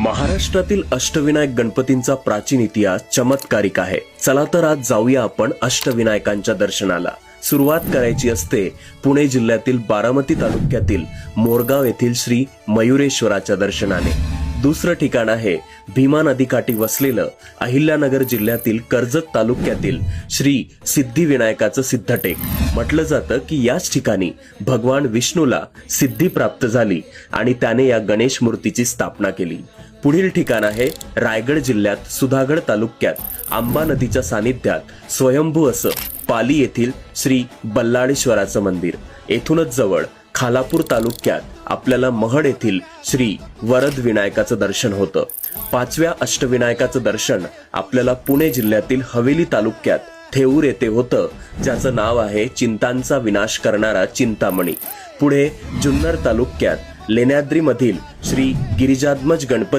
महाराष्ट्रातील अष्टविनायक गणपतींचा प्राचीन इतिहास चमत्कारिक आहे. चला तर आज जाऊया आपण अष्टविनायकांच्या दर्शनाला. सुरुवात करायची असते पुणे जिल्ह्यातील बारामती तालुक्यातील मोरगाव येथील श्री मयुरेश्वराच्या दर्शनाने. दुसरं ठिकाण आहे भीमा नदीकाठी वसलेलं अहिल्यानगर जिल्ह्यातील कर्जत तालुक्यातील श्री सिद्धिविनायकाचं सिद्धटेक. म्हटलं जातं की याच ठिकाणी भगवान विष्णूला सिद्धी प्राप्त झाली आणि त्याने या गणेश मूर्तीची स्थापना केली. पुढील ठिकाण आहे रायगड जिल्ह्यात सुधागड तालुक्यात आंबा नदीच्या सानिध्यात स्वयंभू असं पाली येथील श्री बल्लाळेश्वराचं मंदिर. येथूनच जवळ खालापूर तालुक्यात आपल्याला महड येथील श्री वरद विनायकाचं दर्शन होतं. पाचव्या अष्टविनायकाचं दर्शन आपल्याला पुणे जिल्ह्यातील हवेली तालुक्यात थेऊर येथे होतं, ज्याचं नाव आहे चिंतांचा विनाश करणारा चिंतामणी. पुढे जुन्नर तालुक्यात लेण्याद्री मधील श्री गिरिजाध्वज गणपती